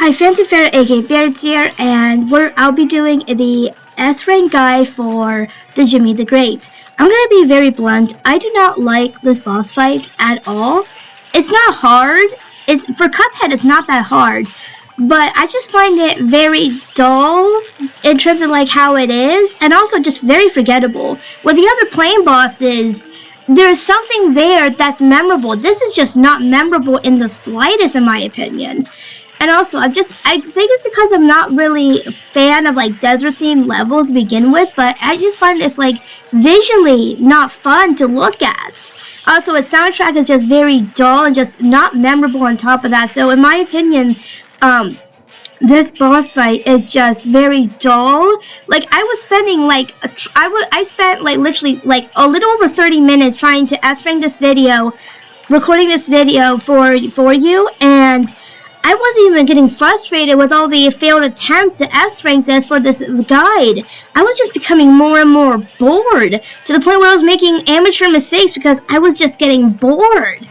Hi, Fancy Ferret, aka Ferret here, and I'll be doing the S rank guide for Djimmi the Great. I'm gonna be very blunt. I do not like this boss fight at all. It's not hard. It's for Cuphead. It's not that hard, but I just find it very dull in terms of like how it is, and also just very forgettable. With the other plain bosses, there's something there that's memorable. This is just not memorable in the slightest, in my opinion. And also, I think it's because I'm not really a fan of like desert themed levels to begin with, but I just find this like visually not fun to look at. Also, its soundtrack is just very dull and just not memorable on top of that. So in my opinion, this boss fight is just very dull. Like I was spending like I spent like literally like a little over 30 minutes trying to S-rank this video, recording this video for you, and I wasn't even getting frustrated with all the failed attempts to S-rank this for this guide. I was just becoming more and more bored, to the point where I was making amateur mistakes because I was just getting bored.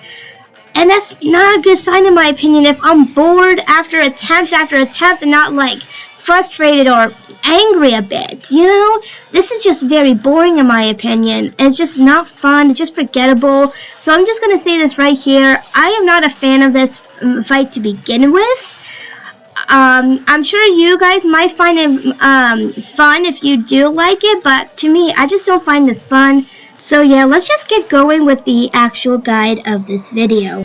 And that's not a good sign in my opinion if I'm bored after attempt and not like frustrated or angry a bit, you know? This is just very boring in my opinion. It's just not fun, it's just forgettable. So I'm just gonna say this right here. I am not a fan of this fight to begin with. I'm sure you guys might find it fun if you do like it, but to me, I just don't find this fun. So yeah, let's just get going with the actual guide of this video.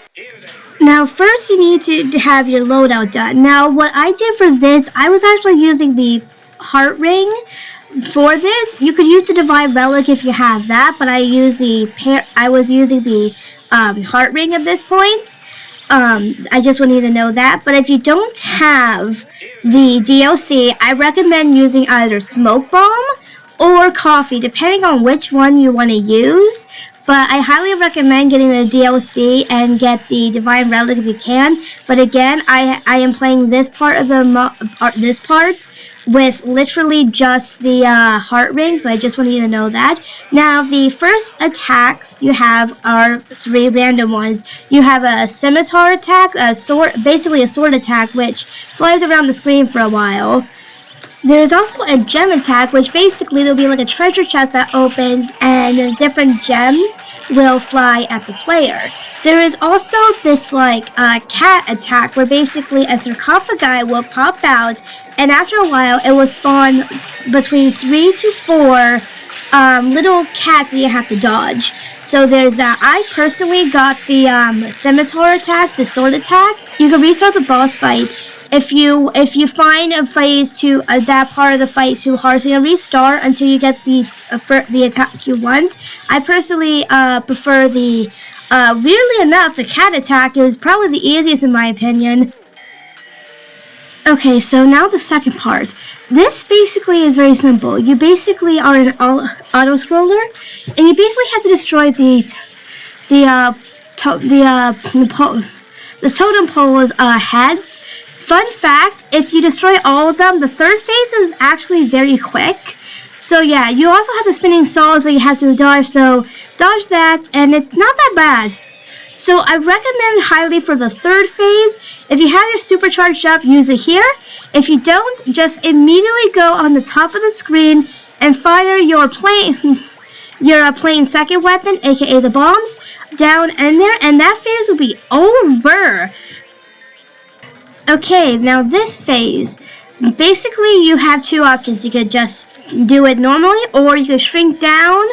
Now, first you need to have your loadout done. Now, what I did for this, I was actually using the heart ring for this. You could use the divine relic if you have that, but I was using the heart ring at this point. I just want you to know that. But if you don't have the DLC, I recommend using either smoke bomb or coffee, depending on which one you want to use. But I highly recommend getting the DLC and get the Divine Relic if you can. But again, I am playing this part of this part with literally just the heart ring, so I just wanted you to know that. Now, the first attacks you have are 3 random ones. You have a scimitar attack, basically a sword attack, which flies around the screen for a while. There's also a gem attack, which basically there'll be like a treasure chest that opens and different gems will fly at the player. There is also this like cat attack where basically a sarcophagi will pop out, and after a while it will spawn between 3 to 4 little cats that you have to dodge. So there's that. I personally got the scimitar attack, the sword attack. You can restart the boss fight. If you find a phase to that part of the fight too hard, so you restart until you get the attack you want. I personally prefer the. Weirdly enough, the cat attack is probably the easiest in my opinion. Okay, so now the second part. This basically is very simple. You basically are an auto-scroller, and you basically have to destroy the totem pole's heads. Fun fact, if you destroy all of them, the third phase is actually very quick. So yeah, you also have the spinning saws that you have to dodge, so dodge that, and it's not that bad. So I recommend highly for the third phase. If you have your supercharged up, use it here. If you don't, just immediately go on the top of the screen and fire your plain second weapon, aka the bombs, down in there, and that phase will be over. Okay, now this phase, basically you have 2 options. You could just do it normally, or you could shrink down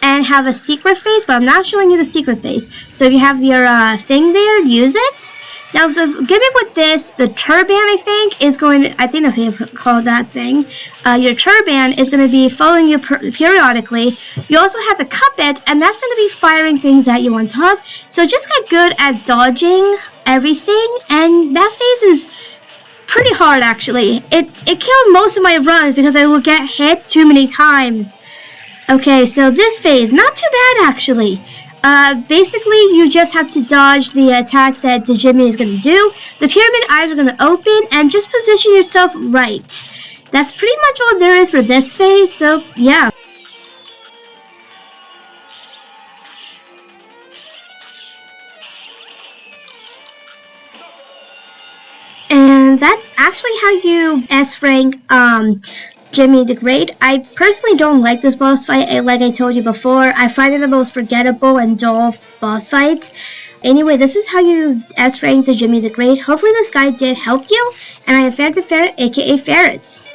and have a secret phase, but I'm not showing you the secret phase. So if you have your thing there, use it. Now the gimmick with this, the turban I think that's what you call that thing. Your turban is going to be following you periodically. You also have the Cuphead, and that's going to be firing things at you on top. So just get good at dodging everything, and that phase is pretty hard actually. It killed most of my runs because I will get hit too many times. Okay, so this phase, not too bad actually. Basically, you just have to dodge the attack that Djimmi is going to do. The pyramid eyes are going to open, and just position yourself right. That's pretty much all there is for this phase, so yeah. And that's actually how you S rank Djimmi the Great. I personally don't like this boss fight. Like I told you before, I find it the most forgettable and dull boss fight. Anyway, this is how you S rank the Djimmi the Great. Hopefully this guide did help you, and I am Phantom Ferret, aka Ferrets.